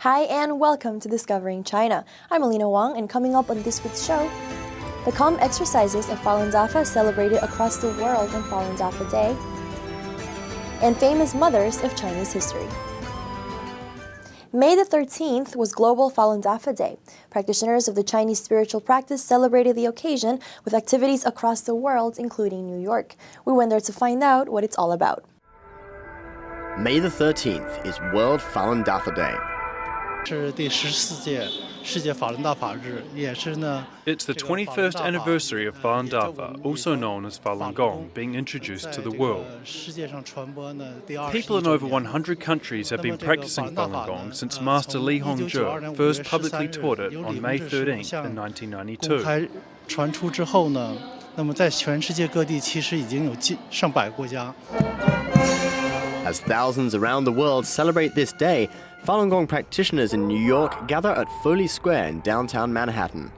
Hi and welcome to Discovering China. I'm Alina Wang, and coming up on this week's show, the Khám exercises of Falun Dafa celebrated across the world on Falun Dafa Day, and famous mothers of Chinese history. May the 13th was Global Falun Dafa Day. Practitioners of the Chinese spiritual practice celebrated the occasion with activities across the world, including New York. We went there to find out what it's all about. May the 13th is World Falun Dafa Day. It's the 21st anniversary of Falun Dafa, also known as Falun Gong, being introduced to the world. People in over 100 countries have been practicing Falun Gong since Master Li Hongzhi first publicly taught it on May 13th in 1992. As thousands around the world celebrate this day, Falun Gong practitioners in New York gather at Foley Square in downtown Manhattan.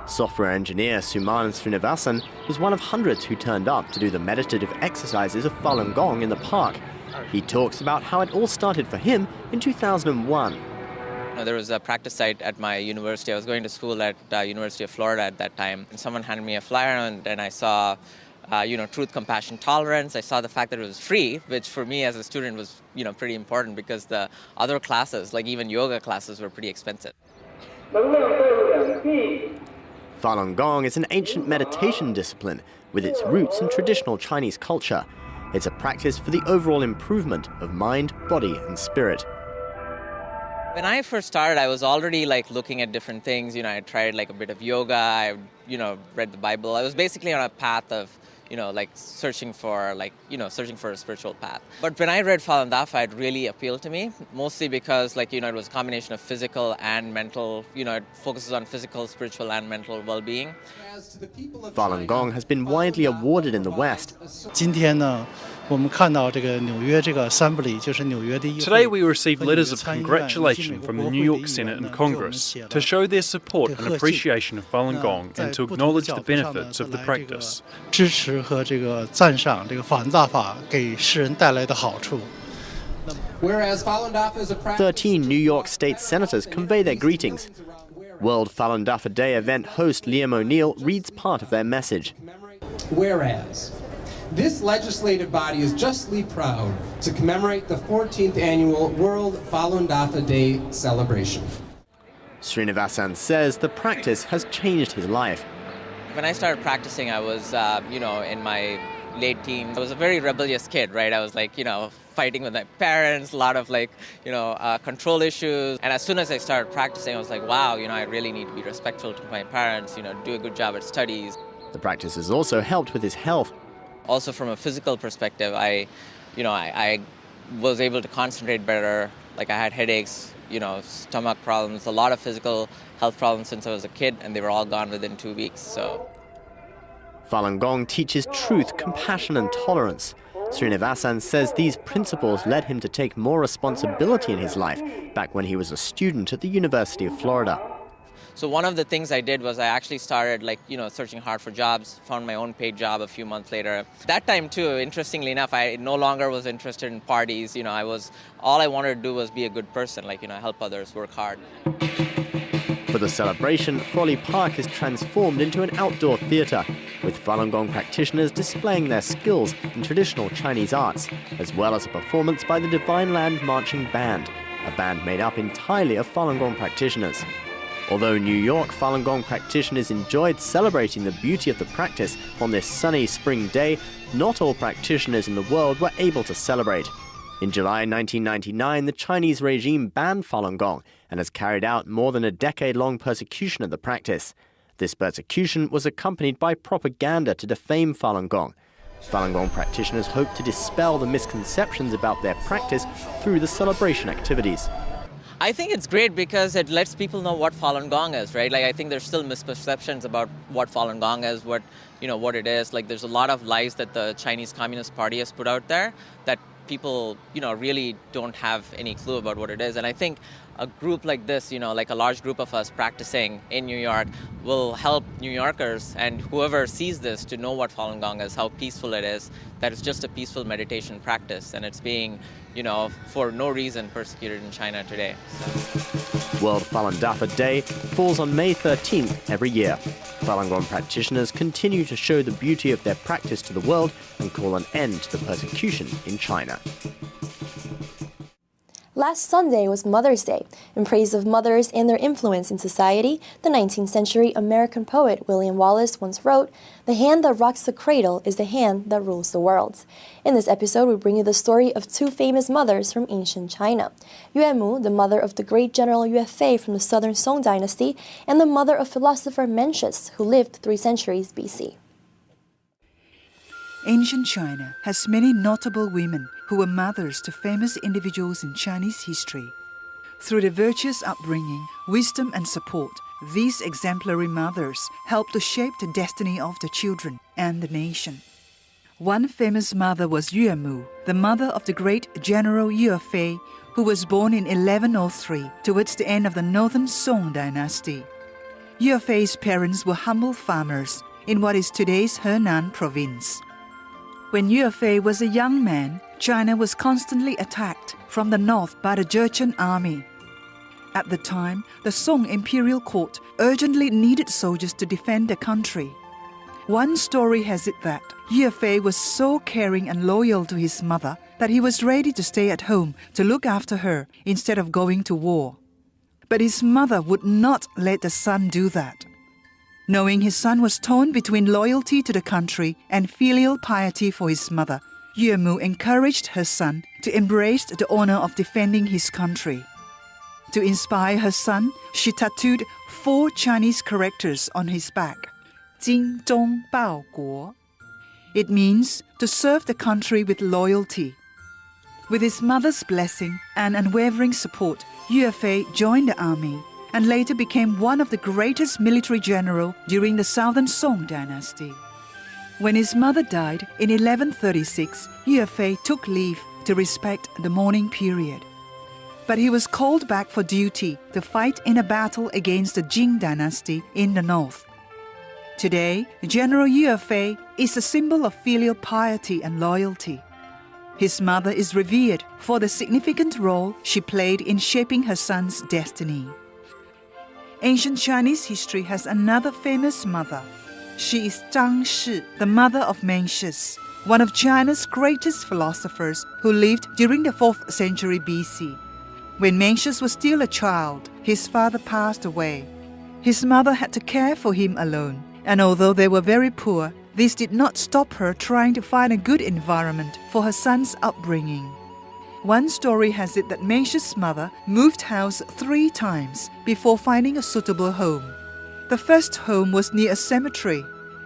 Software engineer Suman Srinivasan was one of hundreds who turned up to do the meditative exercises of Falun Gong in the park. He talks about how it all started for him in 2001. There was a practice site at my university. I was going to school at University of Florida at that time. And someone handed me a flyer, and I saw truth, compassion, tolerance. I saw the fact that it was free, which for me as a student was, pretty important because the other classes, like even yoga classes, were pretty expensive. Falun Gong is an ancient meditation discipline with its roots in traditional Chinese culture. It's a practice for the overall improvement of mind, body, and spirit. When I first started, I was already looking at different things. I tried a bit of yoga. I, read the Bible. I was basically on a path of searching for a spiritual path. But when I read Falun Dafa, it really appealed to me, mostly because it was a combination of physical and mental, it focuses on physical, spiritual, and mental well-being. Falun Gong has been widely awarded in the West. Today we received letters of congratulation from the New York Senate and Congress to show their support and appreciation of Falun Gong and to acknowledge the benefits of the practice. 13 New York State senators convey their greetings. World Falun Dafa Day event host Liam O'Neill reads part of their message. Whereas, this legislative body is justly proud to commemorate the 14th annual World Falun Dafa Day celebration. Srinivasan says the practice has changed his life. When I started practicing, I was, in my late teens. I was a very rebellious kid, right? I was fighting with my parents, a lot of control issues. And as soon as I started practicing, I was like, wow, I really need to be respectful to my parents, do a good job at studies. The practice has also helped with his health. Also from a physical perspective, I was able to concentrate better. I had headaches, stomach problems, a lot of physical health problems since I was a kid, and they were all gone within 2 weeks. So Falun Gong teaches truth, compassion, and tolerance. Srinivasan says these principles led him to take more responsibility in his life back when he was a student at the University of Florida. So one of the things I did was I actually started searching hard for jobs, found my own paid job a few months later. That time too, interestingly enough, I no longer was interested in parties. All I wanted to do was be a good person, help others, work hard. For the celebration, Foley Park is transformed into an outdoor theater, with Falun Gong practitioners displaying their skills in traditional Chinese arts, as well as a performance by the Divine Land Marching Band, a band made up entirely of Falun Gong practitioners. Although New York Falun Gong practitioners enjoyed celebrating the beauty of the practice on this sunny spring day, not all practitioners in the world were able to celebrate. In July 1999, the Chinese regime banned Falun Gong and has carried out more than a decade-long persecution of the practice. This persecution was accompanied by propaganda to defame Falun Gong. Falun Gong practitioners hope to dispel the misconceptions about their practice through the celebration activities. I think it's great because it lets people know what Falun Gong is, right? I think there's still misperceptions about what Falun Gong is, what it is. There's a lot of lies that the Chinese Communist Party has put out there that people, really don't have any clue about what it is. And I think a group like this, like a large group of us practicing in New York, will help New Yorkers and whoever sees this to know what Falun Gong is, how peaceful it is, that it's just a peaceful meditation practice, and it's being, for no reason persecuted in China today. World Falun Dafa Day falls on May 13th every year. Falun Gong practitioners continue to show the beauty of their practice to the world and call an end to the persecution in China. Last Sunday was Mother's Day. In praise of mothers and their influence in society, the 19th century American poet William Wallace once wrote, "The hand that rocks the cradle is the hand that rules the world." In this episode, we bring you the story of two famous mothers from ancient China. Yue Mu, the mother of the great general Yue Fei from the southern Song dynasty, and the mother of philosopher Mencius, who lived 3 centuries BC. Ancient China has many notable women who were mothers to famous individuals in Chinese history. Through their virtuous upbringing, wisdom and support, these exemplary mothers helped to shape the destiny of the children and the nation. One famous mother was Yue Mu, the mother of the great general Yue Fei, who was born in 1103 towards the end of the northern Song dynasty. Yue Fei's parents were humble farmers in what is today's Henan province. When Yue Fei was a young man, China was constantly attacked from the north by the Jurchen army. At the time, the Song imperial court urgently needed soldiers to defend the country. One story has it that Yue Fei was so caring and loyal to his mother that he was ready to stay at home to look after her instead of going to war. But his mother would not let the son do that. Knowing his son was torn between loyalty to the country and filial piety for his mother, Yue Mu encouraged her son to embrace the honor of defending his country. To inspire her son, she tattooed 4 Chinese characters on his back. Jin Zhong Bao Guo. It means to serve the country with loyalty. With his mother's blessing and unwavering support, Yue Fei joined the army and later became one of the greatest military generals during the Southern Song dynasty. When his mother died in 1136, Yue Fei took leave to respect the mourning period. But he was called back for duty to fight in a battle against the Jin dynasty in the north. Today, General Yue Fei is a symbol of filial piety and loyalty. His mother is revered for the significant role she played in shaping her son's destiny. Ancient Chinese history has another famous mother. She is Zhang Shi, the mother of Mencius, one of China's greatest philosophers who lived during the 4th century BC. When Mencius was still a child, his father passed away. His mother had to care for him alone, and although they were very poor, this did not stop her trying to find a good environment for her son's upbringing. One story has it that Mencius' mother moved house 3 times before finding a suitable home. The first home was near a cemetery.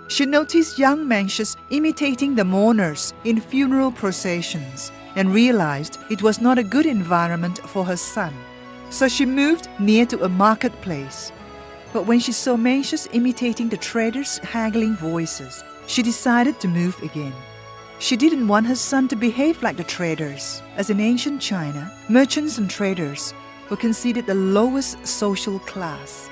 She noticed young Mencius imitating the mourners in funeral processions and realized it was not a good environment for her son. So she moved near to a marketplace. But when she saw Mencius imitating the traders' haggling voices, she decided to move again. She didn't want her son to behave like the traders, as in ancient China, merchants and traders were considered the lowest social class.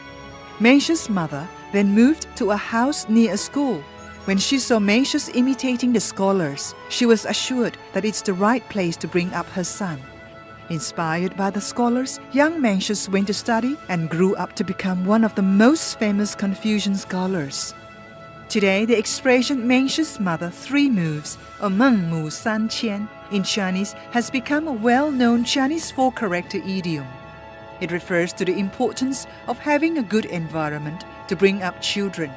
Mencius' mother then moved to a house near a school. When she saw Mencius imitating the scholars, she was assured that it's the right place to bring up her son. Inspired by the scholars, young Mencius went to study and grew up to become one of the most famous Confucian scholars. Today, the expression Mencius' mother 3 moves, or Meng Mu San Qian, in Chinese has become a well-known Chinese 4-character idiom. It refers to the importance of having a good environment to bring up children.